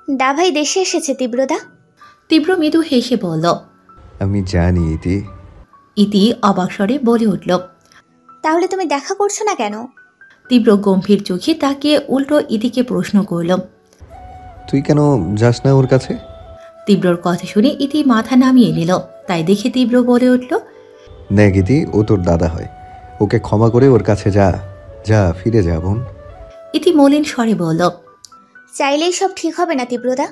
দাভাই দেশে এসেছে তীব্রদা। তীব্র মৃদু হেসে বলল। আমি জানি ইতি। ইতি অবাক স্বরে বলে উঠল। তাহলে তুমি দেখা করছো না কেন? তীব্র গম্ভীর চোখে তাকিয়ে উল্টো ইতিকে প্রশ্ন করল। তুই কেন যাস না ওর কাছে? তীব্রর কথা শুনে ইতি মাথা নামিয়ে নিল। তাই দেখে তীব্র বলে উঠল। দেখ ইতি, ও তোর দাদা হয়, ওকে ক্ষমা করে ওর কাছে যা। যা, ফিরে যা বোন। ইতি মলিন স্বরে বলল। চাইলেই সব ঠিক হবে না তীব্রদা।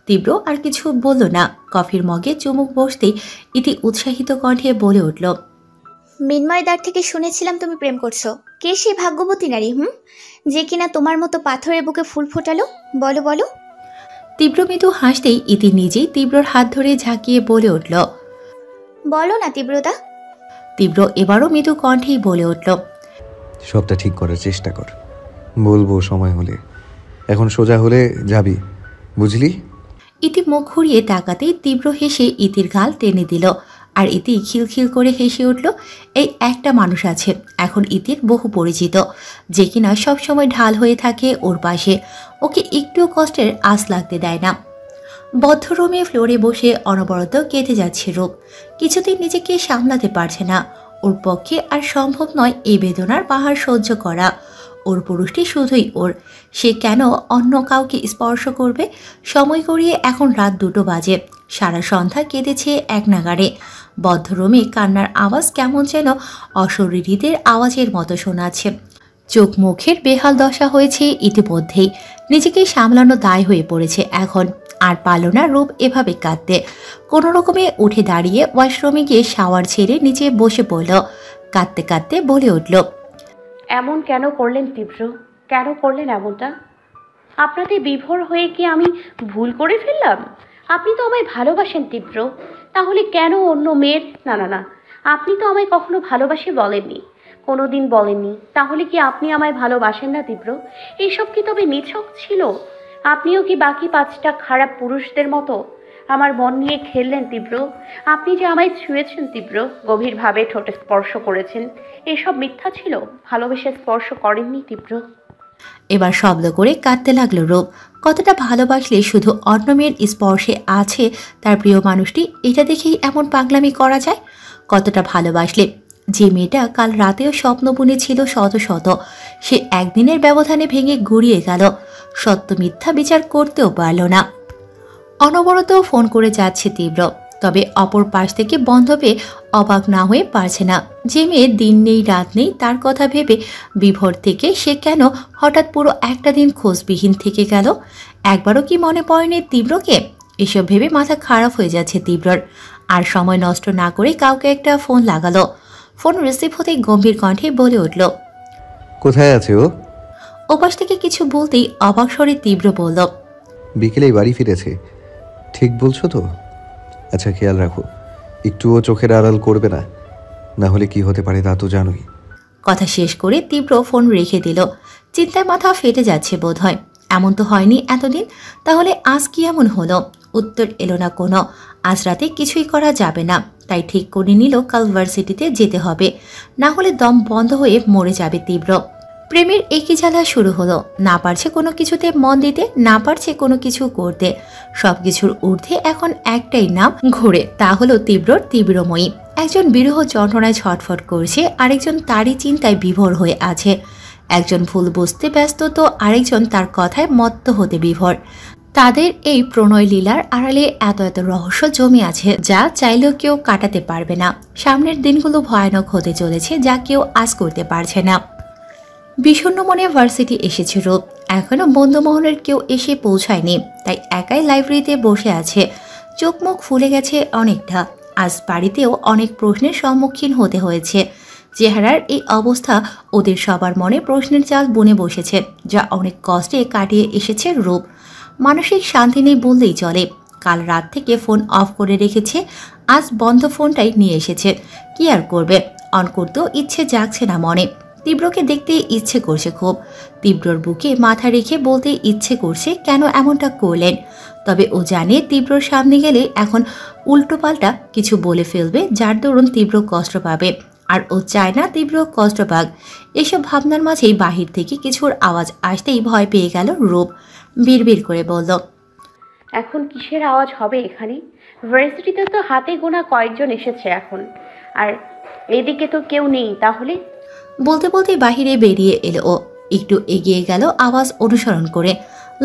তীব্র আর কিছু বলল না। কফির মগে চুমুক বসতেই ইতি উৎসাহিত কণ্ঠে বলে উঠল। মিন্ময়দার থেকে শুনেছিলাম তুমি প্রেম করছো। কে সেই ভাগ্যবতী নারী যে কিনা তোমার মতো পাথরের বুকে ফুল ফোটালো? বলো বলো। তীব্র মৃদু হাসতেই ইতি নিজেই তীব্রর হাত ধরে ঝাঁকিয়ে বলে উঠল। বলো না তীব্রদা। তীব্র এবারও মৃদু কণ্ঠেই বলে উঠল। সবটা ঠিক করার চেষ্টা কর, বলবো সময় হলে। এখন সোজা হলে যাবি, বুঝলি? ইতি মুখ ঘুরিয়ে তাকাতেই তীব্র হেসে ইতির গাল টেনে দিল। আর ইতি খিলখিল করে হেসে উঠল। এই একটা মানুষ আছে এখন ইতির বহু পরিচিত, যে কিনা সবসময় ঢাল হয়ে থাকে ওর পাশে, ওকে একটুও কষ্টের আঁচ লাগতে দেয় না। বদ্ধ রুমে ফ্লোরে বসে অনবরত কেঁদে যাচ্ছে রূপ। কিছুতেই নিজেকে সামলাতে পারছে না। ওর পক্ষে আর সম্ভব নয় এই বেদনার পাহাড় সহ্য করা। ওর পুরুষটি শুধুই ওর, সে কেন অন্য কাউকে স্পর্শ করবে? সময় গড়িয়ে এখন রাত 2টো বাজে। সারা সন্ধ্যা কেঁদেছে এক নাগাড়ে। বদ্ধ রুমে কান্নার আওয়াজ কেমন যেন অশরীরীদের আওয়াজের মতো শোনাচ্ছে। চোখ মুখের বেহাল দশা হয়েছে ইতিমধ্যেই। নিজেকে সামলানো দায় হয়ে পড়েছে এখন। আর পারল না রূপ এভাবে কাঁদতে। কোনো রকমে উঠে দাঁড়িয়ে ওয়াশরুমে গিয়ে শাওয়ার ছেড়ে নিচে বসে পড়ল। কাঁদতে কাঁদতে বলে উঠল। এমন কেন করলেন তীব্র? কেন করলেন এমনটা? আপনাতে বিভোর হয়ে কি আমি ভুল করে ফেললাম? আপনি তো আমায় ভালোবাসেন তীব্র, তাহলে কেন অন্য মেয়ের? না না না, আপনি তো আমায় কখনো ভালোবাসে বলেননি, কোনো দিন বলেননি। তাহলে কি আপনি আমায় ভালোবাসেন না তীব্র? এইসব কি তবে নিছক ছিল? আপনিও কি বাকি 5টা খারাপ পুরুষদের মতো আমার মন নিয়ে খেললেন তীব্র? আপনি যে আমায় ছুঁয়েছেন তীব্র, গভীরভাবে ঠোঁটে স্পর্শ করেছেন, এসব মিথ্যা ছিল? ভালোবেসে স্পর্শ করেননি তীব্র? এবার শব্দ করে কাঁদতে লাগলো রূপ। কতটা ভালোবাসলে শুধু অন্য মেয়ের স্পর্শে আছে তার প্রিয় মানুষটি, এটা দেখেই এমন পাগলামি করা যায়? কতটা ভালোবাসলে যে মেয়েটা কাল রাতেও স্বপ্ন বুনেছিল শত শত, সে একদিনের ব্যবধানে ভেঙে গুড়িয়ে গেল। সত্য মিথ্যা বিচার করতেও পারল না। অনবরত ফোন করে যাচ্ছে তীব্র, তবে অপর পাশ থেকে বন্ধ পেয়ে অবাক না হয়ে পারছে না। যে মেয়ে দিন নেই রাত নেই তার কথা ভেবে বিভোর থেকে সে কেন হঠাৎ পুরো একটা দিন খোঁজবিহীন থেকে গেল? একবারও কি মনে পড়েনি তীব্রকে? এসব ভেবে মাথা খারাপ হয়ে যাচ্ছে তীব্রর। আর সময় নষ্ট না করে কাউকে একটা ফোন লাগালো। ফোন রিসিভ হতেই গম্ভীর কণ্ঠে বলে উঠল। কোথায় আছে ও? ওপাশ থেকে কিছু বলতেই অবাক স্বরে তীব্র বলল। বিকেলেই বাড়ি ফিরেছে। ঠিক বলছো তো? আচ্ছা, খেয়াল রাখো, একটুও চোখের আড়াল করবে না, না হলে কি হতে পারে তা তো জানোই। কথা শেষ করে তীব্র ফোন রেখে দিল। চিন্তায় মাথা ফেটে যাচ্ছে বোধ হয়। এমন তো হয়নি এতদিন, তাহলে আজ কি এমন হলো? উত্তর এলো না কোনো। আজ রাতে কিছুই করা যাবে না, তাই ঠিক করে নিল কাল ভার্সিটিতে যেতে হবে, না হলে দম বন্ধ হয়ে মরে যাবে তীব্র। প্রেমের একই জ্বালা শুরু হলো। না পারছে কোনো কিছুতে মন দিতে, না পারছে কোনো কিছু করতে। সবকিছুর ঊর্ধ্বে এখন একটাই নাম ঘোরে, তা হলো তীব্রর তীব্রময়ী। একজন বিরহ যন্ত্রণায় ছটফট করছে, আরেকজন তারই চিন্তায় বিভোর হয়ে আছে। একজন ভুল বুঝতে ব্যস্ত তো আরেকজন তার কথায় মত্ত হতে বিভোর। তাদের এই প্রণয় লীলার আড়ালে এত এত রহস্য জমে আছে যা চাইলেও কেউ কাটাতে পারবে না। সামনের দিনগুলো ভয়ানক হতে চলেছে যা কেউ আজ করতে পারছে না। বিষণ্ণ মনে ভার্সিটি এসেছে রূপ। এখনো বন্ধুমহলের কেউ এসে পৌঁছায়নি, তাই একাই লাইব্রেরিতে বসে আছে। চোখ মুখ ফুলে গেছে অনেকটা। আজ বাড়িতেও অনেক প্রশ্নের সম্মুখীন হতে হয়েছে। চেহারার এই অবস্থা ওদের সবার মনে প্রশ্নের চাল বুনে বসেছে, যা অনেক কষ্টে কাটিয়ে এসেছে রূপ। মানসিক শান্তি নেই বললেই চলে। কাল রাত থেকে ফোন অফ করে রেখেছে, আজ বন্ধ ফোনটাই নিয়ে এসেছে। কি আর করবে, অন করতেও ইচ্ছে জাগছে না মনে। তীব্রকে দেখতে ইচ্ছে করছে খুব। তীব্রর বুকে মাথা রেখে বলতে ইচ্ছে করছে কেন এমনটা করলেন। তবে ও জানে তীব্রর সামনে গেলে এখন উল্টোপাল্টা কিছু বলে ফেলবে, যার দরুন তীব্র কষ্ট পাবে। আর ও চায় না তীব্র কষ্ট পাক। এসব ভাবনার মাঝেই বাহির থেকে কিছুর আওয়াজ আসতেই ভয় পেয়ে গেল রূপ। বিড়বিড় করে বলল, এখন কিসের আওয়াজ হবে এখানে? ভার্সিটিতে তো হাতে গোনা কয়েকজন এসেছে এখন, আর এদিকে তো কেউ নেই। তাহলে বলতে বলতে বাহিরে বেরিয়ে এলো ও। একটু এগিয়ে গেল আওয়াজ অনুসরণ করে।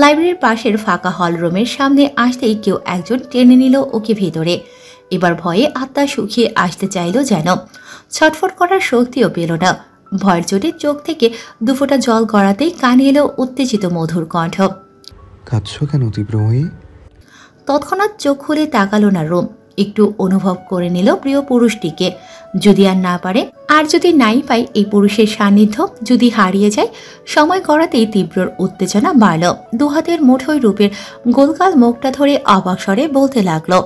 লাইব্রেরির পাশের ফাঁকা হল রুমের সামনে আসতেই কেউ একজন টেনে নিল ওকে ভেতরে। এবার ভয়ে আত্মা শুকিয়ে আসতে চাইল যেন। ছটফট করার শক্তিও পেল না। ভয়ের চোটে চোখ থেকে দুফোঁটা জল গড়াতেই কানে এলো উত্তেজিত মধুর কণ্ঠ। কাঁদছো কেন তীব্রময়ী? তৎক্ষণাৎ চোখ খুলে তাকালো না রোম। একটু অনুভব করে নিল প্রিয় পুরুষটিকে। যদি আর না পারে, আর যদি নাই পাই এই পুরুষের সান্নিধ্য, যদি হারিয়ে যায়, সময় গড়াতেই তীব্রর উত্তেজনা বাড়ল। দুহাতের মুঠোয় রূপের গোলগাল মুখটা ধরে অবাক স্বরে বলতে লাগলো,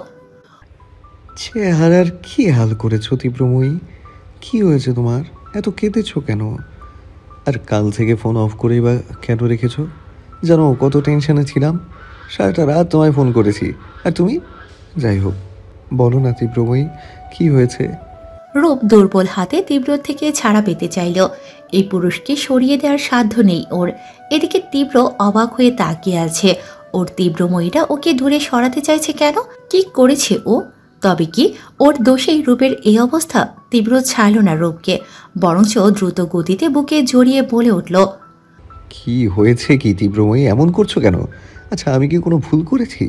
চেহারার কি হাল করেছো তীব্রময়ী? কি হয়েছে তোমার? এত কেঁদেছো কেন? আর কাল থেকে ফোন অফ করেই বা কেন রেখেছো? জানো কত টেনশনে ছিলাম। সারাটা রাত তোমায় ফোন করেছি, আর তুমি? যাই হোক, বলো না তীব্রময়ী, কি হয়েছে? রূপ দুর্বল হাতে তীব্র থেকে ছাড়া পেতে চাইল। এই পুরুষকে সরিয়ে দেওয়ার সাধ্য নেই ওর। এদিকে তীব্র অবাক হয়ে তাকিয়ে আছে। ওর তীব্রময়ীরা ওকে দূরে সরাতে চাইছে কেন? কি করেছে ও? তবে কি ওর দোষেই রূপের এই অবস্থা? তীব্র ছাড়ল না রূপকে, বরঞ্চ দ্রুত গতিতে বুকে জড়িয়ে বলে উঠল, কি হয়েছে কি তীব্রময়ী? এমন করছো কেন? আচ্ছা, আমি কি কোনো ভুল করেছি?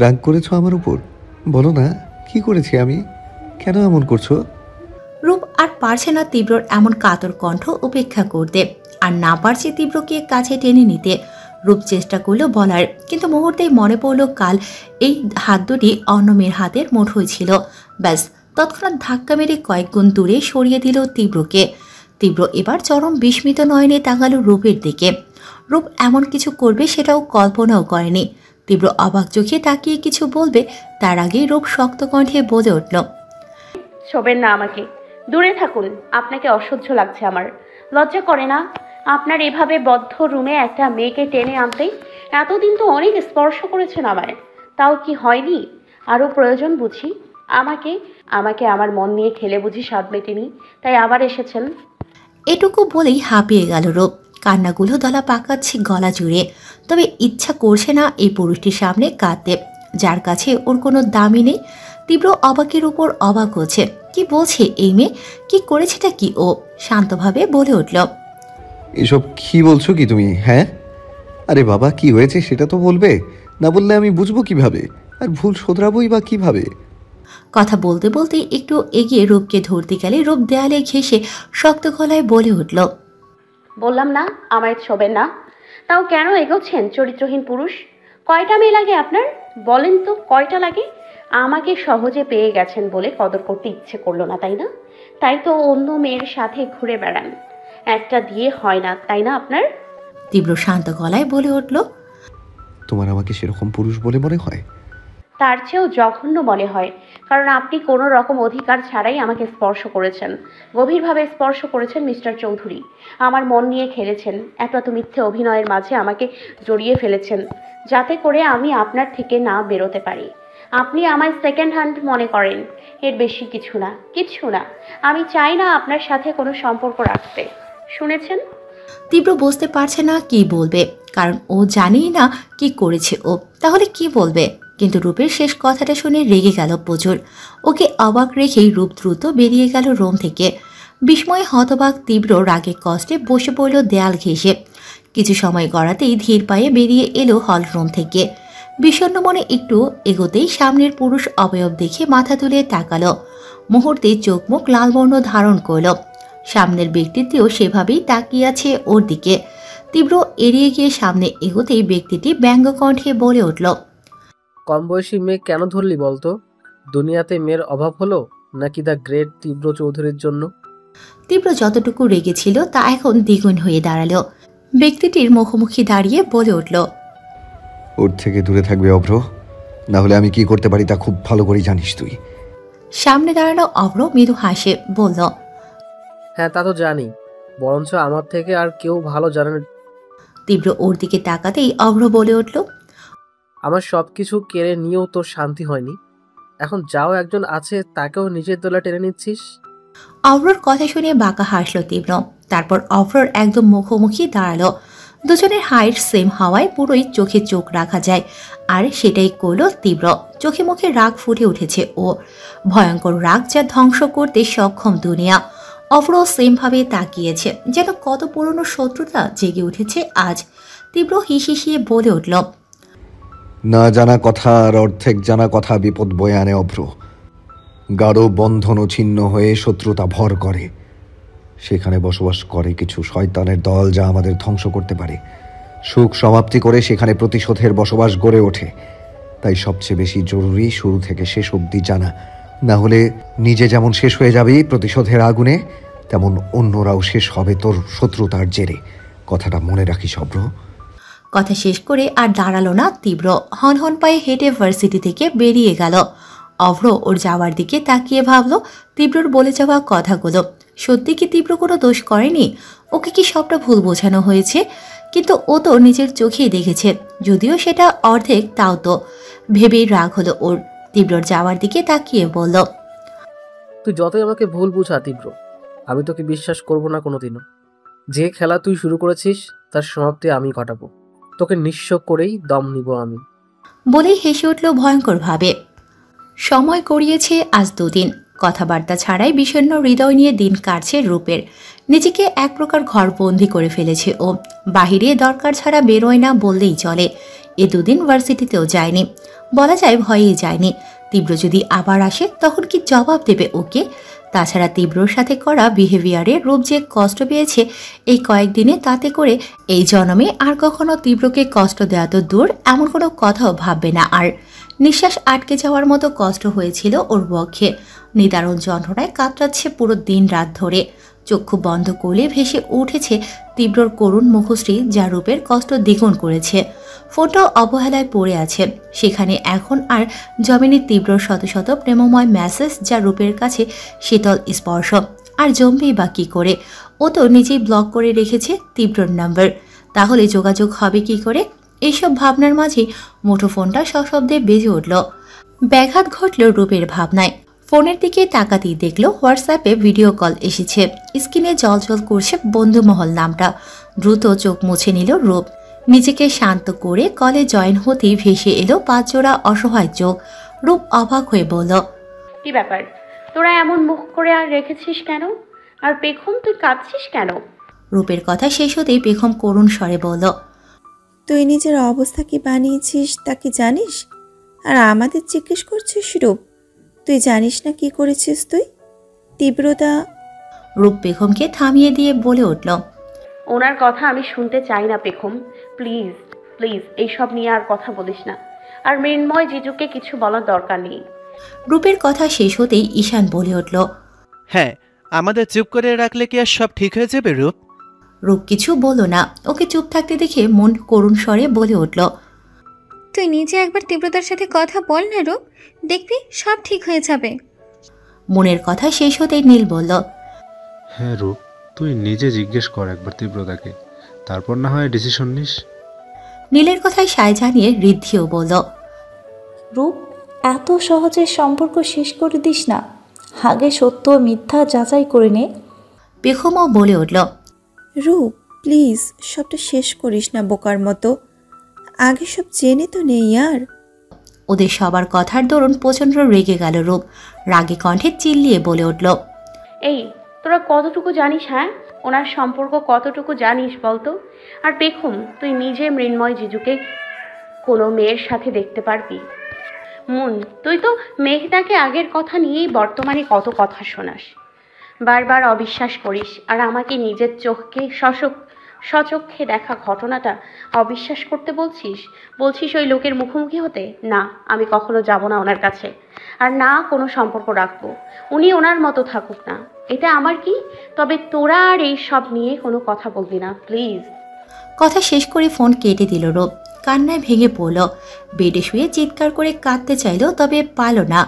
রাগ করেছো আমার উপর? বলো না, কি করেছি আমি? কেন এমন করছো? রূপ আর পারছে না তীব্রর এমন কাতর কণ্ঠ উপেক্ষা করতে, আর না পারছে তীব্রকে কাছে টেনে নিতে। রূপ চেষ্টা করলো বলার, কিন্তু মুহূর্তেই মনে পড়ল কাল এই হাত দুটি অন্য মেয়ের হাতের মুঠোয় ছিল। ব্যাস, তৎক্ষণাৎ ধাক্কা মেরে কয়েক গুণ দূরে সরিয়ে দিল তীব্রকে। তীব্র এবার চরম বিস্মিত নয়নে তাকালো রূপের দিকে। রূপ এমন কিছু করবে সেটাও কল্পনাও করেনি। তীব্র অবাক চোখে তাকিয়ে কিছু বলবে, তার আগেই রূপ শক্ত কণ্ঠে বলে উঠল, ছোবেন না আমাকে, দূরে থাকুন। আপনাকে অসহ্য লাগছে আমার। লজ্জা করে না আপনার এভাবে বদ্ধ রুমে একটা মেয়েকে টেনে আনতে? এতদিন তো অনেক স্পর্শ করেছেন আমায়, তাও কি হয়নি? আরও প্রয়োজন বুঝি? আমাকে আমাকে আমার মন নিয়ে খেলে বুঝি স্বাদ মেটেনি, তাই আবার এসেছেন? এটুকু বলেই হাঁপিয়ে গেল রূপ। কান্নাগুলো দলা পাকাচ্ছে গলা জুড়ে। তবে ইচ্ছা করছে না এই পুরুষটির সামনে কাঁদতে, যার কাছে ওর কোনো দামই নেই। তীব্র অবাকের উপর অবাক হচ্ছে। কি বলছে এই মেয়ে? কি করেছেটা কি ও? শান্তভাবে বলে উঠল, এসব কি বলছো কি তুমি? হ্যাঁ, আরে বাবা, কি হয়েছে সেটা তো বলবে। না বললে আমি বুঝবো কিভাবে? আর ভুল শোধরাবোই বা কিভাবে? কথা বলতে বলতে একটু এগিয়ে রূপকে ধরতে গেলে রূপ দেয়ালে ঘেঁষে শক্ত গলায় বলে উঠল, বললাম না আমায় ছোবেন না। তাও কেন এগোচ্ছেন চরিত্রহীন পুরুষ? কয়টা মেয়ে লাগে আপনার? বলেন তো, কয়টা লাগে? আমাকে সহজে পেয়ে গেছেন বলে কদর করতে ইচ্ছে করলো না, তাই না? তাই তো অন্য মেয়ের সাথে ঘুরে বেড়ান। একটা দিয়ে হয় না, তাই না আপনার? তীব্র শান্ত গলায় বলে উঠল, তোমার আমাকে সেরকম পুরুষ বলে মনে হয়? তার চেয়েও জঘন্য মনে হয়, কারণ আপনি কোনো রকম অধিকার ছাড়াই আমাকে স্পর্শ করেছেন, গভীরভাবে স্পর্শ করেছেন মিস্টার চৌধুরী। আমার মন নিয়ে খেলেছেন, এত মিথ্যে অভিনয়ের মাঝে আমাকে জড়িয়ে ফেলেছেন, যাতে করে আমি আপনার থেকে না বেরোতে পারি। আপনি আমায় সেকেন্ড হ্যান্ড মনে করেন, এর বেশি কিছু না, কিচ্ছু না। আমি চাই না আপনার সাথে কোনো সম্পর্ক রাখতে, শুনেছেন? তীব্র বুঝতে পারছে না কি বলবে, কারণ ও জানেই না কি করেছে ও, তাহলে কি বলবে। কিন্তু রূপের শেষ কথাটা শুনে রেগে গেল প্রচুর। ওকে অবাক রেখেই রূপ দ্রুত বেরিয়ে গেল রুম থেকে। বিস্ময়ে হতবাক তীব্র রাগে কষ্টে বসে পড়ল দেয়াল ঘেঁষে। কিছু সময় গড়াতেই ধীর পায়ে বেরিয়ে এলো হল রুম থেকে। বিষণ্ণ মনে একটু এগোতেই সামনের পুরুষ অবয়ব দেখে মাথা তুলে তাকালো। মুহূর্তে চোখ মুখ লাল বর্ণ ধারণ করল। সামনের ব্যক্তিটিও সেভাবেই তাকিয়ে আছে ওর দিকে। তীব্র এড়িয়ে গিয়ে সামনে এগোতেই ব্যক্তিটি ব্যঙ্গ কণ্ঠে বলে উঠল, কম বয়সী মেয়ে কেন ধরলি বলতো? দুনিয়াতে মেয়ের অভাব হলো নাকি দ্য গ্রেট তীব্র চৌধুরীর জন্য? তীব্র যতটুকু রেগেছিল তা এখন দ্বিগুণ হয়ে দাঁড়ালো। ব্যক্তিটির মুখোমুখি দাঁড়িয়ে বলে উঠল, ওর থেকে দূরে থাকবে অভ্র, না হলে আমি কি করতে পারি তা খুব ভালো করেই জানিস তুই। সামনে দাঁড়ানো অভ্র মৃদু হাসে বলল, হ্যাঁ, তা তো জানি, বরঞ্চ আমার থেকে আর কেউ ভালো জানে না। তীব্র ওর দিকে তাকাতেই অভ্র বলে উঠল, আমার সবকিছু কেড়ে নিয়েও তোর শান্তি হয়নি, এখন যাও একজন আছে তাকেও নিজের দোলা টেনে নিচ্ছিস। অভ্রর কথা শুনে বাঁকা হাসল তীব্র। তারপর অভ্রর একদম মুখোমুখি দাঁড়ালো। দুজনের হাইট সেম হওয়ায় পুরোই চোখে চোখ রাখা যায়। আর সেটাই করল তীব্র। চোখে মুখে রাগ ফুটে উঠেছে ও, ভয়ঙ্কর রাগ যা ধ্বংস করতে সক্ষম দুনিয়া। অভ্র সেমভাবে তাকিয়েছে, যেন কত পুরনো শত্রুতা জেগে উঠেছে আজ। তীব্র হিসিয়ে বলে উঠল, না জানা কথা আর অর্ধেক জানা কথা বিপদ বয়ে আনে অভ্র। গাঢ় বন্ধন ছিন্ন হয়ে শত্রুতা ভর করে, সেখানে বসবাস করে কিছু শয়তানের দল যা আমাদের ধ্বংস করতে পারে। সুখ সমাপ্তি করে সেখানে প্রতিশোধের বসবাস গড়ে ওঠে। তাই সবচেয়ে বেশি জরুরি শুরু থেকে শেষ অবধি জানা, না হলে নিজে যেমন শেষ হয়ে যাবি প্রতিশোধের আগুনে, তেমন অন্যরাও শেষ হবে তোর শত্রুতার জেরে। কথাটা মনে রাখিস অভ্র। কথা শেষ করে আর দাঁড়ালো না তীব্র, হনহন পায়ে হেঁটে ভার্সিটি থেকে বেরিয়ে গেল। অভ্র ওর যাওয়ার দিকে তাকিয়ে ভাবল, তীব্রর বলে যাওয়া কথাগুলো সত্যি কি তীব্র কোনো দোষ করেনি? ওকে কি সবটা ভুল বোঝানো হয়েছে? কিন্তু ও তো নিজের চোখেই দেখেছে, যদিও সেটা অর্ধেক, তাও তো। ভেবেই রাগ হলো ওর। তীব্রর যাওয়ার দিকে তাকিয়ে বলল, তুই যতই আমাকে ভুল বুঝা তীব্র, আমি তোকে বিশ্বাস করব না কোনোদিনও। যে খেলা তুই শুরু করেছিস তার সমাপ্তি আমি ঘটাবো। তোকে নিঃস্ব করেই দম নিব আমি। বলেই হেসে উঠল ভয়ঙ্করভাবে। সময় গড়িয়েছে আজ 2 দিন। কথাবার্তা ছাড়াই বিষণ্ণ হৃদয় নিয়ে দিন কাটছে রূপের। নিজেকে এক প্রকার ঘরবন্দি করে ফেলেছে ও। বাহিরে দরকার ছাড়া বেরোয় না বললেই চলে। এ 2 দিন ভার্সিটিতেও যায়নি, বলা যায় ভয়েই যায়নি। তীব্র যদি আবার আসে তখন কি জবাব দেবে ওকে? তাছাড়া তীব্রর সাথে করা বিহেভিয়ারে রূপ যে কষ্ট পেয়েছে এই কয়েকদিনে, তাতে করে এই জন্মে আর কখনো তীব্রকে কষ্ট দেওয়া তো দূর, এমন কোনো কথাও ভাববে না আর। নিঃশ্বাস আটকে যাওয়ার মতো কষ্ট হয়েছিল ওর বক্ষে। নিদারুণ যন্ত্রণায় কাতরাচ্ছে পুরো দিন রাত ধরে। চক্ষু বন্ধ করলে ভেসে উঠেছে তীব্রর করুণ মুখশ্রী, যা রূপের কষ্ট দ্বিগুণ করেছে। ফোনটাও অবহেলায় পড়ে আছে, সেখানে এখন আর জমেনি তীব্রর শত শত প্রেমময় মেসেজ, যা রূপের কাছে শীতল স্পর্শ। আর জমবেই বা কী করে? ও তো নিজেই ব্লক করে রেখেছে তীব্রর নাম্বার, তাহলে যোগাযোগ হবে কি করে? এইসব ভাবনার মাঝে মুঠোফোনটা সশব্দে বেজে উঠল। ব্যাঘাত ঘটল রূপের ভাবনায়। ফোনের দিকে তাকাতেই দেখল হোয়াটসঅ্যাপে ভিডিও কল এসেছে। স্ক্রিনে জলজল করছে বন্ধুমহল নামটা। দ্রুত চোখ মুছে নিল রূপ। নিজেকে শান্ত করে কলে জয়েন হতেই ভেসে এলো 5 জোড়া অসহায় চোখ। রূপ অবাক হয়ে বলল, কি ব্যাপার, তোরা এমন মুখ করে আর রেখেছিস কেন? আর পেখম, তুই কাঁদছিস কেন? রূপের কথা শেষ হতেই পেখম করুণ স্বরে বলল, তুই নিজের অবস্থা কি বানিয়েছিস তা কি জানিস? আর আমাদের জিজ্ঞেস করছিস? রূপ, তুই জানিস না কি করেছিস তুই? তীব্রতা। রূপ পেখমকে থামিয়ে দিয়ে বলে উঠল, ওনার কথা আমি শুনতে চাই না পেখম। প্লিজ প্লিজ এইসব নিয়ে আর কথা বলিস না। আর মৃন্ময় জিজুকে কিছু বলার দরকার নেই। রূপের কথা শেষ হতেই ঈশান বলে উঠল, হ্যাঁ, আমাদের চুপ করে রাখলে কি আর সব ঠিক হয়ে যাবে রূপ? রূপ কিছু বলল না। ওকে চুপ থাকতে দেখে মন করুণ স্বরে বলে উঠল, তুই নিজে একবার তীব্রতার সাথে কথা বল না রূপ, দেখবি সব ঠিক হয়ে যাবে। মনের কথা শেষ হতেই নীল বলল, হ্যাঁ রূপ, তুই নিজে জিজ্ঞেস কর একবার তীব্রতাকে, তারপর না হয় ডিসিশন নিস। নীলের কথায় সায় জানিয়ে ঋদ্ধিও বলল, রূপ, এত সহজে সম্পর্ক শেষ করে দিস না, আগে সত্য মিথ্যা যাচাই করে নে। পেখমও বলে উঠল, রূপ প্লিজ সবটা শেষ করিস না বোকার মতো, আগে সব জেনে তো নেই আর। ওদের সবার কথার দরুন প্রচণ্ড রেগে গেল রূপ। রাগে কণ্ঠে চিল্লিয়ে বলে উঠল, এই তোরা কতটুকু জানিস? হ্যাঁ, ওনার সম্পর্ক কতটুকু জানিস বলতো? আর পেখম, তুই নিজে মৃন্ময় জিজুকে কোনো মেয়ের সাথে দেখতে পারবি? মুন, তুই তো মেঘটাকে আগের কথা নিয়েই বর্তমানে কত কথা শোনাস, বারবার অবিশ্বাস করিস। আর আমাকে নিজের চোখকে সচক্ষে দেখা ঘটনাটা অবিশ্বাস করতে বলছিস ওই লোকের মুখোমুখি হতে? না, আমি কখনো যাব না ওনার কাছে, আর না কোনো সম্পর্ক রাখবো। উনি ওনার মতো থাকুক না, এটা আমার কি। তবে তোরা আর এই সব নিয়ে কোনো কথা বলবি না প্লিজ। কথা শেষ করে ফোন কেটে দিল রূপ। কান্নায় ভেঙে পড়ল। বেডে শুয়ে চিৎকার করে কাঁদতে চাইল, তবে পারল না,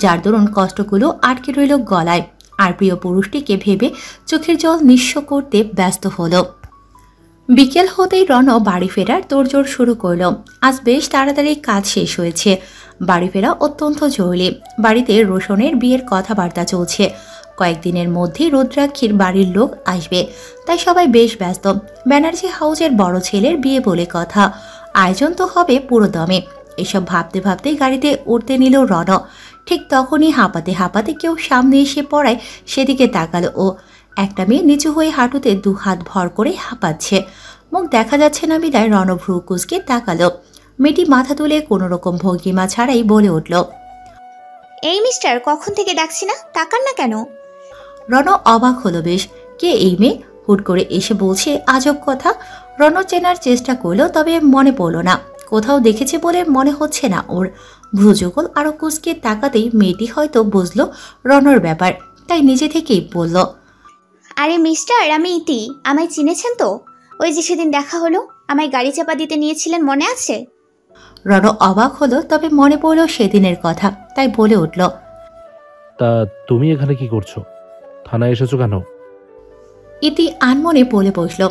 যার দরুন কষ্টগুলো আটকে রইল গলায়। আর প্রিয় পুরুষটিকে ভেবে চোখের জল নিঃস্ব করতে ব্যস্ত হলো। বিকেল হতেই রণ বাড়ি ফেরার তোড়জোড় শুরু করল। আজ বেশ তাড়াতাড়ি কাজ শেষ হয়েছে। বাড়ি ফেরা অত্যন্ত জরুরি। বাড়িতে রোশনের বিয়ের কথাবার্তা চলছে। কয়েকদিনের মধ্যেই রুদ্রাক্ষীর বাড়ির লোক আসবে, তাই সবাই বেশ ব্যস্ত। ব্যানার্জি হাউসের বড় ছেলের বিয়ে বলে কথা, আয়োজন তো হবে পুরো দমে। এসব ভাবতে ভাবতে গাড়িতে উঠতে নিল রণ। ঠিক তখনই হাঁপাতে হাঁপাতে কেউ সামনে এসে পড়ায় সেদিকে তাকালো ও। একটা মেয়ে নিচু হয়ে হাঁটুতে 2 হাত ভর করে হাঁপাচ্ছে। মুখ দেখা যাচ্ছে না বিদায় রণ ভ্রু কুঁচকে তাকালো। মেয়েটি মাথা তুলে কোনো রকম ভঙ্গিমা ছাড়াই বলে উঠল, এই মিস্টার, কখন থেকে ডাকছি না, তাকান না কেন? রণ অবাক হলো বেশ। কে এই মেয়ে? হুট করে এসে বলছে আজব কথা। রণ চেনার চেষ্টা করলো, তবে মনে পড়ল না। কোথাও দেখেছে বলে মনে হচ্ছে না ওর। ভ্রুযুগল আরো কুঁচকে তাকাতেই মেয়েটি হয়তো বুঝলো রণর ব্যাপার, তাই নিজে থেকেই বলল, আরে মিস্টার, আমি ইতি। আমায় চিনেছেন তো? ওই যে সেদিন দেখা হলো, আমায় গাড়ি চাপা দিতে নিয়েছিলেন, মনে আছে? রণ অবাক হলো, তবে মনে পড়ল সেদিনের কথা, তাই বলে উঠল, তা তুমি এখানে কি করছো? থানায় এসেছো কেন? ইতি আনমনে বলে বসল,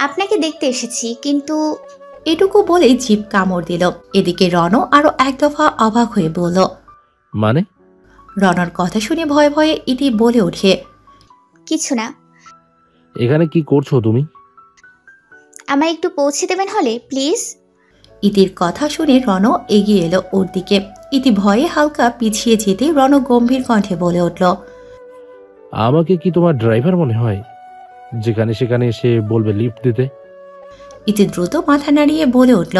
আপনাকে দেখতে এসেছি, কিন্তু এটুকু বলেই জিভ কামড় দিল। এদিকে রণ আরো এক দফা অবাক হয়ে বলল, মানে? রণর কথা শুনে ভয়ে ভয়ে ইতি বলে ওঠে, কিছু না। এখানে কি করছো তুমি? আমায় একটু পৌঁছে দেবেন হলে, প্লিজ? ইতির কথা শুনে রণ এগিয়ে এলো ওর দিকে। ইতি ভয়ে হালকা পিছিয়ে যেতে রণ গম্ভীর কণ্ঠে বলে উঠল, আমাকে কি তোমার ড্রাইভার মনে হয়, যেখানে সেখানে এসে বলবে লিফট দিতে? ইতি দ্রুত মাথা নাড়িয়ে বলে উঠল,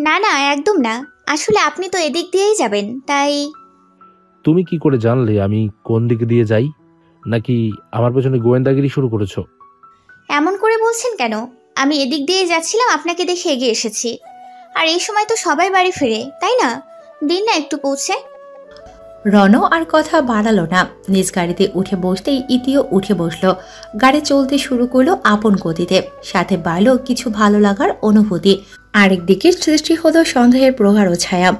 না না, একদম না। আসলে আপনি তো এদিক দিয়েই যাবেন, তাই। তুমি কি করে জানলে আমি কোন দিকে দিয়ে যাই? নাকি আমার পেছনে গোয়েন্দাগিরি শুরু করেছো? এমন করে বলছেন কেন? আমি এদিক দিয়ে যাচ্ছিলাম, আপনাকে দেখে এগিয়ে এসেছি। আর এই সময় তো সবাই বাড়ি ফিরে, তাই না? দিন না একটু পৌঁছে। রণ আর কথা বাড়ালো না। নিজ গাড়িতে উঠে বসতেই ইতিও উঠে বসলো। গাড়ি চলতে শুরু করলো আপন গতিতে। সাথে বাড়লো কিছু ভালো লাগার অনুভূতি। আরেকদিকে সৃষ্টি হলো সন্দেহের প্রগাঢ় ছায়া।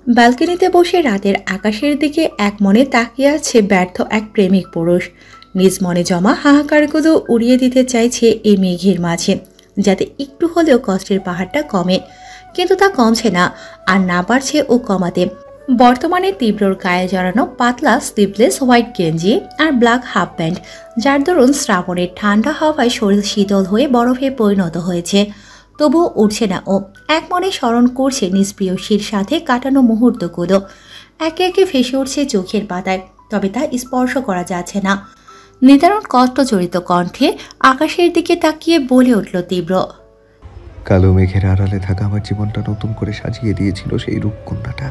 ব্যালকনিতে বসে রাতের আকাশের দিকে এক মনে তাকিয়ে আছে ব্যর্থ এক প্রেমিক পুরুষ। নিজ মনে জমা হাহাকারগুলো উড়িয়ে দিতে চাইছে এই মেঘের মাঝে, যাতে একটু হলেও কষ্টের পাহাড়টা কমে। কিন্তু তা কমছে না, আর না পারছে ও কমাতে। বর্তমানে তীব্রর গায়ে জড়ানো পাতলা স্লিভলেস হোয়াইট গেঞ্জি আর ব্ল্যাক হাফ প্যান্ট, যার দরুন শ্রাবণের ঠান্ডা হাওয়ায় শরীর শীতল হয়ে বরফে পরিণত হয়েছে। তবুও উঠছে না ও। এক মনে স্মরণ করছে নিজ প্রিয়সীর সাথে কাটানো মুহূর্তগুলো। একে একে ভেসে উঠছে চোখের পাতায়, তবে তা স্পর্শ করা যাচ্ছে না। নিদারুণ কষ্টজড়িত কণ্ঠে আকাশের দিকে তাকিয়ে বলে উঠল তীব্র, কালো মেঘের আড়ালে থাকা আমার জীবনটা নতুন করে সাজিয়ে দিয়েছিল সেই রূপকন্যাটা।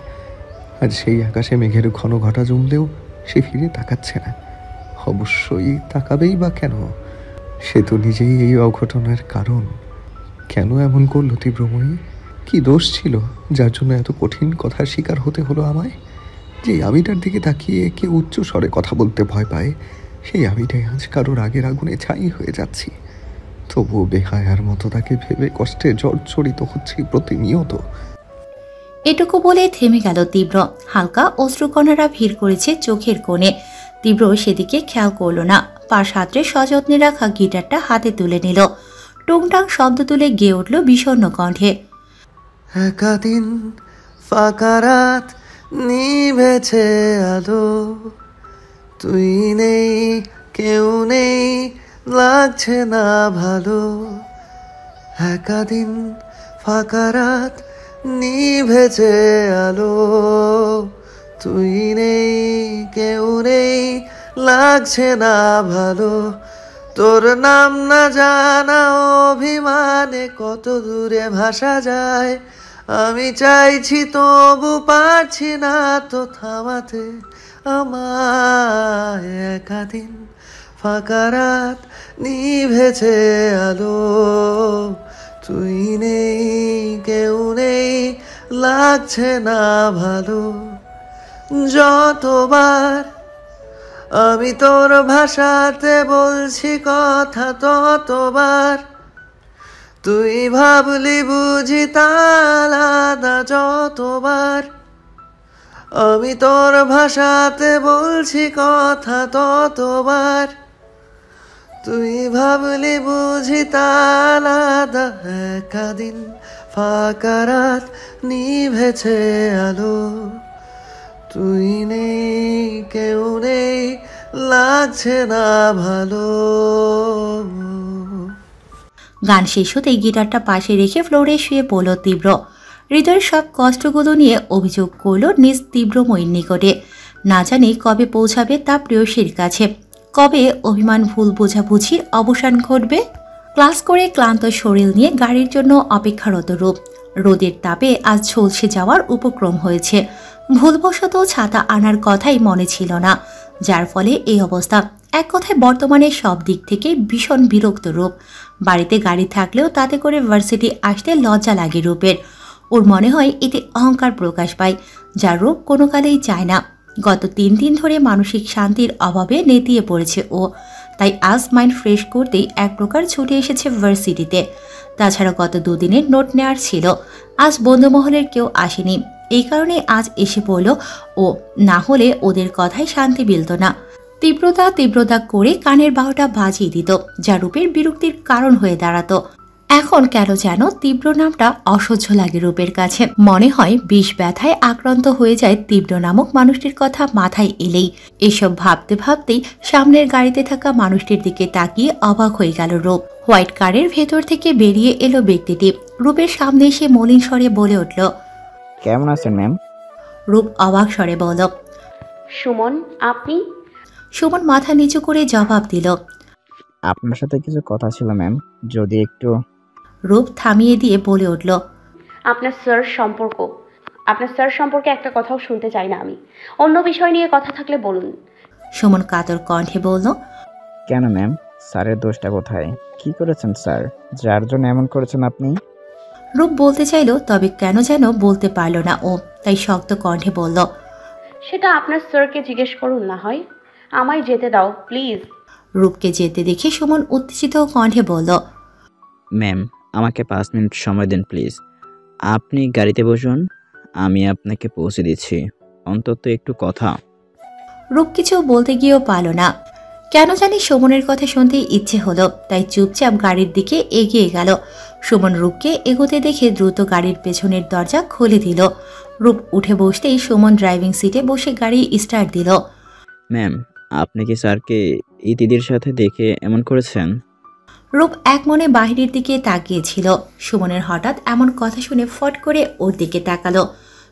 আর সেই আকাশে মেঘের ঘন ঘটা জমলেও সে ফিরে তাকাচ্ছে না। অবশ্যই তাকাবেই বা কেন? সে তো নিজেই এই অঘটনের কারণ। কেন এমন করলো তীব্রময়ী? কি দোষ ছিল যার জন্য এত কঠিন কথার শিকার হতে হলো আমায়? যে আমিটার দিকে তাকিয়ে কে উচ্চ স্বরে কথা বলতে ভয় পায়, সেই আমিটাই আজ কারোর আগের আগুনে ছাই হয়ে যাচ্ছি। তবুও বেহায়ার মতো তাকে ভেবে কষ্টে জর্জরিত হচ্ছি প্রতিনিয়ত। এটুকু বলে থেমে গেল তীব্র। হালকা অশ্রুকণারা ভিড় করেছে চোখের কোণে। তীব্র সেদিকে খেয়াল করল না। পাশ হাতরে সযত্নে রাখা গিটারটা হাতে তুলে নিল। টুংটাং শব্দ তুলে গেয়ে উঠল বিষণ্ণ কণ্ঠে, একা দিন ফাঁকা রাত নিভেছে আলো, তুই নেই কেউ নেই লাগছে না ভালো। একা দিন ফাঁকা রাত নিভেছে আলো, তুই নেই কেউ নেই লাগছে না ভালো। তোর নাম না জানা অভিমানে কত দূরে ভাসা যায়। আমি চাইছি তবু পারছি না তো থামাতে আমায়। একা দিন ফাঁকা রাত নিভেছে আলো, তুই নেই কেউ নেই লাগছে না ভালো। যতবার আমি তোর ভাষাতে বলছি কথা, ততবার তুই ভাবলি বুঝি তা আলাদা। যতবার আমি তোর ভাষাতে বলছি কথা, ততবার তুই ভাবলি বুঝি তা আলাদা। একা দিন ফাঁকা রাত নিভেছে আলো, তুই নেই কেউ নেই লাগছে না ভালো। গান শেষ হতেই গিটারটা পাশে রেখে ফ্লোরে শুয়ে পড়ল তীব্র। হৃদয়ের সব কষ্টগুলো নিয়ে অভিযোগ করল নিজ তীব্রময়ীর নিকটে। না জানি কবে পৌঁছাবে তা প্রেয়সীর কাছে, কবে অভিমান ভুল বোঝাবুঝির অবসান ঘটবে। ক্লাস করে ক্লান্ত শরীর নিয়ে গাড়ির জন্য অপেক্ষারত রূপ। রোদের তাপে আজ ঝলসে যাওয়ার উপক্রম হয়েছে। ভুলবশত ছাতা আনার কথাই মনে ছিল না, যার ফলে এই অবস্থা। এক কথায় বর্তমানে সব দিক থেকে ভীষণ বিরক্ত রূপ। বাড়িতে গাড়ি থাকলেও তাতে করে ভার্সিটি আসতে লজ্জা লাগে রূপের। ওর মনে হয় এতে অহংকার প্রকাশ পায়, যার রূপ কোনো কালেই চায় না। গত 3 দিন ধরে মানসিক শান্তির অভাবে নেতিয়ে পড়েছে ও, তাই আজ মাইন্ড ফ্রেশ করতেই এক প্রকার ছুটে এসেছে ভার্সিটিতে। তাছাড়া গত 2 দিনের নোট নেওয়ার ছিল, আজ বন্ধুমহলের কেউ আসেনি, এই কারণে আজ এসে পড়ল ও, না হলে ওদের কথায় শান্তি মিলত না। তীব্রতা করে কানের বাহুটা বাজিয়ে দিত, যা রূপের বিরক্তির কারণ হয়ে দাঁড়াতো। এখন কেন যেন তীব্র নামটা অসহ্য লাগে রূপের কাছে। মনে হয় বিষ ব্যথায় আক্রান্ত হয়ে যায় তীব্র নামক মানুষটির কথা মাথায় এলেই। এসব ভাবতে ভাবতেই সামনের গাড়িতে থাকা মানুষটির দিকে তাকিয়ে অবাক হয়ে গেল রূপ। হোয়াইট কারের ভেতর থেকে বেরিয়ে এলো ব্যক্তিটি। রূপের সামনে এসে মলিন স্বরে বলে উঠল, কেমন আছেন ম্যাম? রূপ অবাক স্বরে বলল, সুমন, আপনি? সুমন মাথা নিচু করে জবাব দিল, আপনার সাথে কিছু কথা ছিল ম্যাম, যদি একটু। রূপ থামিয়ে দিয়ে বলে উঠল, আপনার স্যার সম্পর্কে একটা কথাও শুনতে চাই না আমি। অন্য বিষয় নিয়ে কথা থাকলে বলুন। সুমন কাতর কণ্ঠে বলল, কেন ম্যাম? স্যারের দোষটা কোথায়? কি করেছেন স্যার, যার জন্য এমন করেছেন আপনি? রূপ বলতে চাইল, তবে কেন যেন বলতে পারল না ও, তাই শক্ত কণ্ঠে বলল, সেটা আপনার স্যারকে জিজ্ঞেস করুন না হয়। আমায় যেতে দাও প্লিজ। রূপকে যেতে দেখে সুমন উত্তেজিত কণ্ঠে বলল, ম্যাম, আমাকে 5 মিনিট সময় দিন প্লিজ। আপনি গাড়িতে বসুন, আমি আপনাকে পৌঁছে দিচ্ছি। অন্তত একটু কথা। রূপ কিছু বলতে গিয়েও পারল না। কেন জানি সুমনের কথা শুনতেই ইচ্ছে হলো, তাই চুপচাপ গাড়ির দিকে এগিয়ে গেল। সুমন রূপকে এগোতে দেখে দ্রুত গাড়ির পেছনের দরজা খুলে দিল। রূপ উঠে বসতেই সুমন ড্রাইভিং সিটে বসে গাড়ি স্টার্ট দিল। ম্যাম, আপনি কি স্যারকে ইতিদির সাথে দেখে এমন করেছেন? রূপ এক মনে বাহিরের দিকে তাকিয়েছিল। সুমনের হঠাৎ এমন কথা শুনে ফট করে ওর দিকে তাকালো।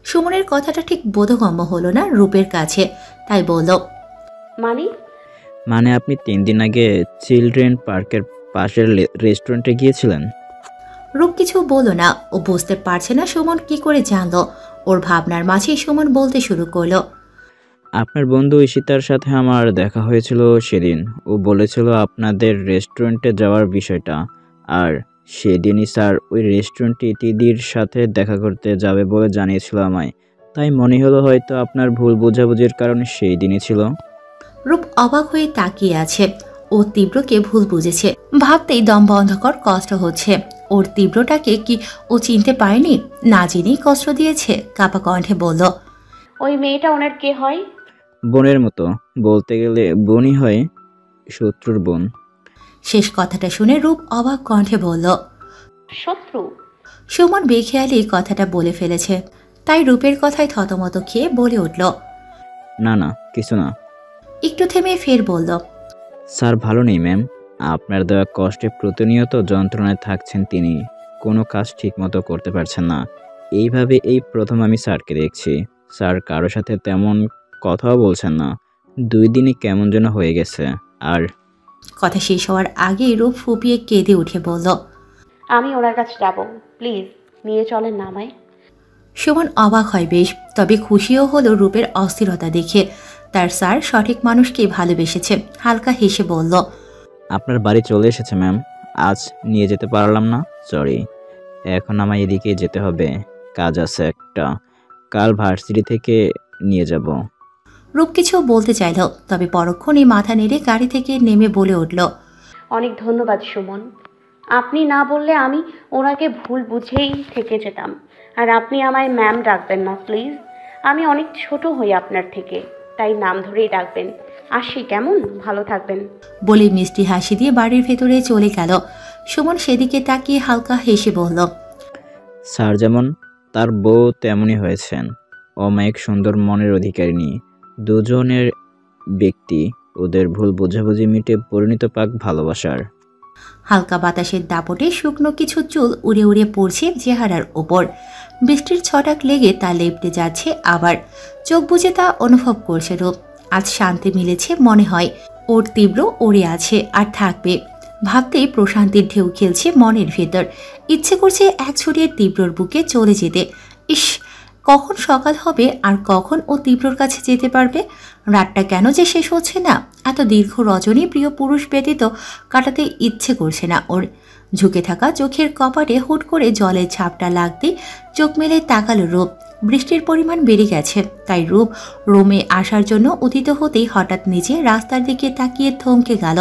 সুমনের কথাটা ঠিক বোধগম্য হলো না রূপের কাছে, তাই বলল, মানে আপনি 3 দিন আগে চিলড্রেন পার্কের পাশের রেস্টুরেন্টে গিয়েছিলেন? রূপ কিছু বলল না। ও বুঝতে পারছে না সুমন কি করে জানলো। ওর ভাবনার মাঝেই সুমন বলতে শুরু করলো, আপনার বন্ধু ঈশিতার সাথে আমার দেখা হয়েছিল সেদিন। ও বলেছিল আপনাদের রেস্টুরেন্টে যাওয়ার বিষয়টা, আর সেদিনই স্যার ওই রেস্টুরেন্টে ইতিদির সাথে দেখা করতে যাবে বলে জানিয়েছিল আমায়। তাই মনে হলো হয়তো আপনার ভুল বোঝাবুঝির কারণে সেই দিনই ছিল। রূপ অবাক হয়ে তাকিয়ে আছে। ও তীব্রকে ভুল বুঝেছে ভাবতেই দম বন্ধ কর কষ্ট হচ্ছে। ওর তীব্রটাকে কি ও চিনতে পারেনি? না জেনেই কষ্ট দিয়েছে। কাপা কণ্ঠে বলল, ওই মেয়েটা ওনার কে হয়? বোনের মতো, বলতে গেলে বোনই হয়, শত্রুর বোন। শেষ কথাটা শুনে রূপ অবাক কণ্ঠে বলল, শত্রু? সুমন বেখেয়ালি কথাটা বলে ফেলেছে, তাই রূপের কথায় থতমত খেয়ে বলে উঠল, না কিছু না। একটু থেমে ফের বলল, স্যার ভালো নেই ম্যাম। আপনার দেওয়া কষ্টে প্রতিনিয়ত যন্ত্রণায় থাকছেন তিনি। কোনো কাজ ঠিকমতো করতে পারছেন না। এইভাবে এই প্রথম আমি স্যারকে দেখছি। স্যার কারোর সাথে তেমন কথাও বলছেন না। 2 দিনই কেমন যেন হয়ে গেছে। আর কথা শেষ হওয়ার আগেই রূপ ফুপিয়ে কেঁদে উঠে বলল, আমি ওনার কাছে যাব, প্লিজ নিয়ে চলেন না আমায়। সুমন অবাক হয় বেশ, তবে খুশিও হলো রূপের অস্থিরতা দেখে। তার স্যার সঠিক মানুষকে ভালোবেসেছে। হালকা হেসে বলল, আপনার বাড়ি চলে এসেছে ম্যাম। আজ নিয়ে যেতে পারলাম না, সরি। এখন আমায় এদিকে যেতে হবে, কাজ আছে একটা। কাল ভার্সিটি থেকে নিয়ে যাব। রূপ কিছু বলতে চাইল, তবে পরক্ষণই মাথা নেড়ে গাড়ি থেকে নেমে বলে উঠল, অনেক ধন্যবাদ সুমন। আপনি না বললে আমি ওনাকে ভুল বুঝেই থেকে যেতাম। আর আপনি আমায় ম্যাম ডাকবেন না প্লিজ। আমি অনেক ছোট হই আপনার থেকে, তাই নাম ধরেই ডাকবেন। আসি কেমন? ভালো থাকবেন। বলে মিষ্টি হাসি দিয়ে বাড়ির ভেতরে চলে গেল। সুমন সেদিকে তাকিয়ে হালকা হেসে বলল, স্যার যেমন, তার বউ তেমনই হয়েছেন। অমায়িক সুন্দর মনের অধিকারিণী। দুজনের ব্যক্তি, ওদের ভুল বোঝাবুঝি মিটে পরিণত পাক ভালোবাসার। হালকা বাতাসের দাপটে শুকনো কিছু চুল উড়ে উড়ে পড়ছে চেহারার ওপর। বৃষ্টির ছটাক লেগে তা লেপটে যাচ্ছে আবার। চোখ বুজে তা অনুভব করছে রূপ। আজ শান্তি মিলেছে মনে হয়। ওর তীব্র ওড়ে আছে আর থাকবে ভাবতেই প্রশান্তির ঢেউ খেলছে মনের ভেতর। ইচ্ছে করছে এক ছড়িয়ে তীব্রর বুকে চলে যেতে। ইস, কখন সকাল হবে আর কখন ও তীব্রর কাছে যেতে পারবে? রাতটা কেন যে শেষ হচ্ছে না? এত দীর্ঘ রজনী প্রিয় পুরুষ ব্যতীত কাটাতে ইচ্ছে করছে না ওর। ঝুঁকে থাকা চোখের কপাটে হুট করে জলের ছাপটা লাগতে চোখ মেলে তাকালো রূপ। বৃষ্টির পরিমাণ বেড়ে গেছে, তাই রূপ রোমে আসার জন্য উদিত হতেই হঠাৎ নিচে রাস্তার দিকে তাকিয়ে থমকে গেল।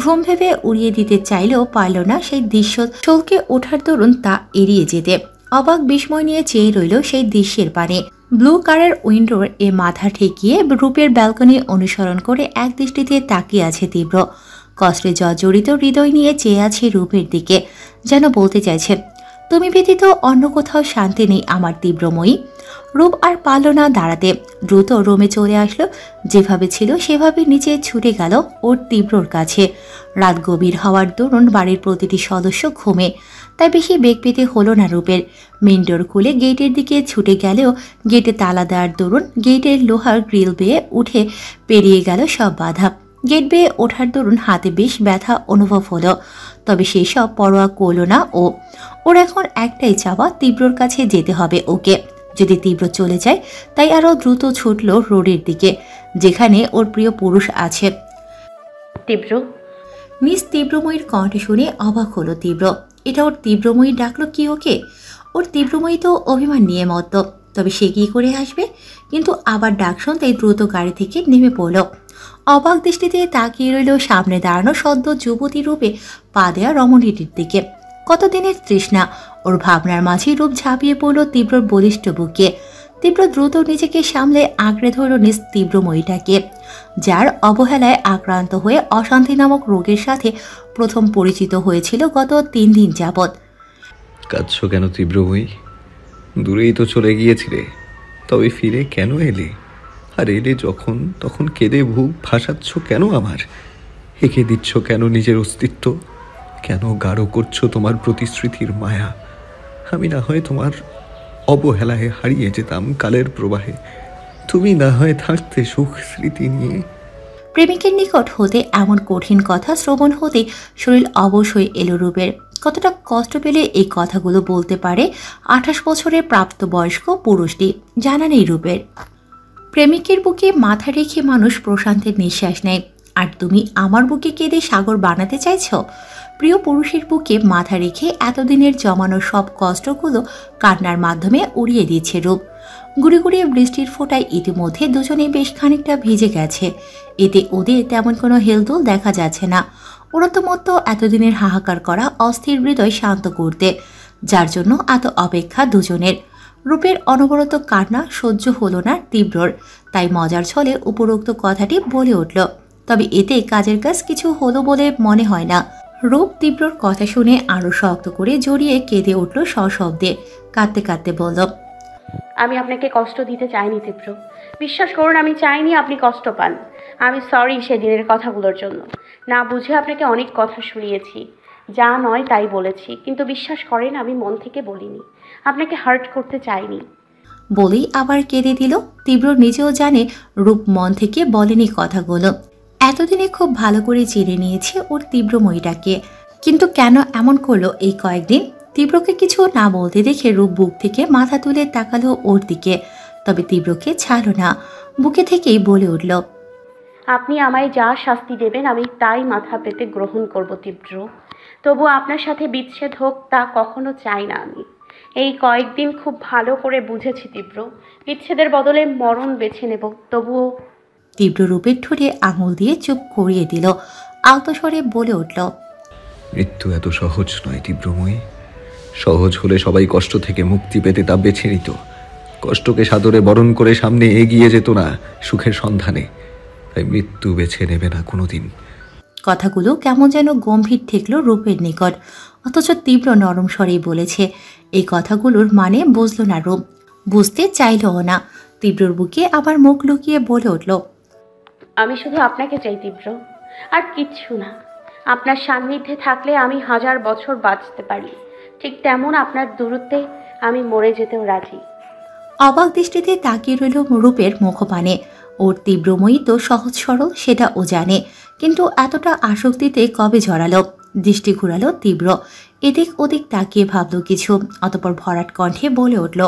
ভ্রম ভেবে উড়িয়ে দিতে চাইলেও পারল না সেই দৃশ্য চলকে ওঠার দরুন তা এড়িয়ে যেতে। অবাক বিস্ময় নিয়ে চেয়ে রইল সেই দৃশ্যের পানে। ব্লু কারের উইন্ডোর এ মাথা ঠেকিয়ে রূপের ব্যালকনি অনুসরণ করে এক দৃষ্টিতে তাকিয়ে আছে তীব্র। কষ্টে জর্জরিত হৃদয় নিয়ে চেয়ে আছে রূপের দিকে, যেন বলতে চাইছে, তুমি ব্যতীত অন্য কোথাও শান্তি নেই আমার তীব্রময়ী। রূপ আর পারল না দাঁড়াতে, দ্রুত রোমে চলে আসলো। যেভাবে ছিল সেভাবে নিচে ছুটে গেল ওর তীব্রর কাছে। রাত গভীর হওয়ার দরুন বাড়ির প্রতিটি সদস্য ঘুমে, তাই বেশি বেগ পেতে হলো না রূপের। মেন ডোর খুলে গেটের দিকে ছুটে গেলেও গেটে তালা দেওয়ার দরুন গেটের লোহার গ্রিল বেয়ে উঠে পেরিয়ে গেল সব বাধা। গেট বেয়ে ওঠার দরুন হাতে বেশ ব্যথা অনুভব হলো, তবে সেই সব পরোয়া করল না ও। ওর এখন একটাই চাওয়া, তীব্রর কাছে যেতে হবে ওকে। যদি তীব্র চলে যায়, তাই আরও দ্রুত ছুটল রোডের দিকে, যেখানে ওর প্রিয় পুরুষ আছে। তীব্র। মিস তীব্রময়ীর কণ্ঠ শুনে অবাক হলো তীব্র। এটা ওর তীব্রময়ী ডাকলো কি ওকে? ওর তীব্রময়ী তো অভিমান নিয়ে মত, তবে সে কি করে আসবে? কিন্তু আবার ডাক শুনতেই দ্রুত গাড়ি থেকে নেমে পড়ল। অবাক দৃষ্টিতে তাকিয়ে রইল সামনে দাঁড়ানো সদ্য যুবতী রূপে পা দেয়া রমণীটির দিকে। কতদিনের তৃষ্ণা ওর ভাবনার মাঝে রূপ ঝাঁপিয়ে পড়ল তীব্রর বলিষ্ঠ বুকে। তীব্র দ্রুত নিজেকে সামলে আঁকড়ে ধরল নিজ তীব্রময়ীটাকে, যার অবহেলায় আক্রান্ত হয়ে অশান্তি নামক রোগের সাথে প্রথম পরিচিত হয়েছিল গত 3 দিন যাবৎ। কাঁদছো কেন তীব্রময়ী? দূরেই তো চলে গিয়েছিলে, তবে ফিরে কেন এলে? আর এলে যখন তখন কেঁদে বুক ভাসাচ্ছ কেন আমার? হেঁকে দিচ্ছ কেন নিজের অস্তিত্ব? কেন গাঢ় করছো তোমার প্রতিশ্রুতির মায়া? আমি না হয় তোমার অবহেলায় হারিয়ে যেতাম কালের প্রবাহে, তুমি না হয় থাকতে সুখ স্মৃতি নিয়ে। প্রেমিকের নিকট হতে এমন কঠিন কথা শ্রবণ হতে শরীর অবশ হয়ে এলো রূপের। কতটা কষ্ট পেলে এই কথাগুলো বলতে পারে 28 বছরের প্রাপ্তবয়স্ক পুরুষটি জানা নেই রূপের। প্রেমিকের বুকে মাথা রেখে মানুষ প্রশান্তের নিঃশ্বাস নেয়, আর তুমি আমার বুকে কেঁদে সাগর বানাতে চাইছ? প্রিয় পুরুষের বুকে মাথা রেখে এতদিনের জমানো সব কষ্টগুলো কান্নার মাধ্যমে উড়িয়ে দিচ্ছে রূপ। গুড়ি গুড়িয়ে বৃষ্টির ফোঁটায় ইতিমধ্যে দুজনে বেশ খানিকটা ভিজে গেছে। এতে ওদের তেমন কোনো হেলদোল দেখা যাচ্ছে না। ওরা তো মতো এতদিনের হাহাকার করা অস্থির হৃদয় শান্ত করতে, যার জন্য এত অপেক্ষা দুজনের। রূপের অনবরত কান্না সহ্য হলো না তীব্রর, তাই মজার ছলে উপরোক্ত কথাটি বলে উঠল। তবে এতে কাজের কাজ কিছু হলো বলে মনে হয় না। রূপ তীব্রর কথা শুনে আরো শক্ত করে জড়িয়ে কেঁদে উঠল সশব্দে। কাঁদতে কাঁদতে বলল, আমি আপনাকে কষ্ট দিতে চাইনি তীব্র, বিশ্বাস করুন আমি চাইনি আপনি কষ্ট পান। আমি সরি সেদিনের কথাগুলোর জন্য। না বুঝে আপনাকে অনেক কথা শুনিয়েছি, যা নয় তাই বলেছি, কিন্তু বিশ্বাস করেন আমি মন থেকে বলিনি, আপনাকে হার্ট করতে চাইনি। বলেই আবার কেঁদে দিল। তীব্র নিজেও জানে রূপ মন থেকে বলেনি কথাগুলো। এতদিনে খুব ভালো করে চিনে নিয়েছে ওর তীব্রময়ীটাকে, কিন্তু কেন এমন করলো এই কয়েকদিন? তীব্রকে কিছু না বলতে দেখে রূপ বুক থেকে মাথা তুলে তাকালো ওর দিকে, তবে তীব্রকে ছাড়লো না। বুকে থেকেই বলে উঠল, আপনি আমায় যা শাস্তি দেবেন আমি তাই মাথা পেতে গ্রহণ করব তীব্র। তবু আপনার সাথে বিচ্ছেদ হোক তা কখনো চাই না আমি। এই কয়েকদিন খুব ভালো করে বুঝেছি তীব্র, বিচ্ছেদের বদলে মরণ বেছে নেব। তবুও তীব্র রূপের ঠোঁটে আঙুল দিয়ে চুপ করিয়ে দিল। আলতো স্বরে বলে উঠল, মৃত্যু এত সহজ নয় তীব্রময়ী। সহজ হলে সবাই কষ্ট থেকে মুক্তি পেতে তা বেছে নিত, কষ্টকে সাদরে বরণ করে সামনে এগিয়ে যেত না সুখের সন্ধানে। তাই মৃত্যু বেছে নেবে না কোনোদিন। কথাগুলো কেমন যেন গম্ভীর ঠেকল রূপের নিকট, অথচ তীব্র নরম স্বরেই বলেছে। এই কথাগুলোর মানে বুঝল না রূপ, বুঝতে চাইলও না। তীব্রর বুকে আবার মুখ লুকিয়ে বলে উঠল, আমি শুধু আপনাকে চাই তীব্র, আর কিচ্ছু না। আপনার সান্নিধ্যে থাকলে আমি 1000 বছর বাঁচতে পারি, ঠিক তেমন আপনার দূরত্বে আমি মরে যেতেও রাজি। অবাক দৃষ্টিতে তাকিয়ে রইল রূপের মুখপানে। ওর তীব্রময়ী তো সহজ সরল, সেটা ও জানে, কিন্তু এতটা আসক্তিতে কবে জড়ালো? দৃষ্টি ঘুরালো তীব্র, এদিক ওদিক তাকিয়ে ভাবল কিছু, অতপর ভরাট কণ্ঠে বলে উঠল,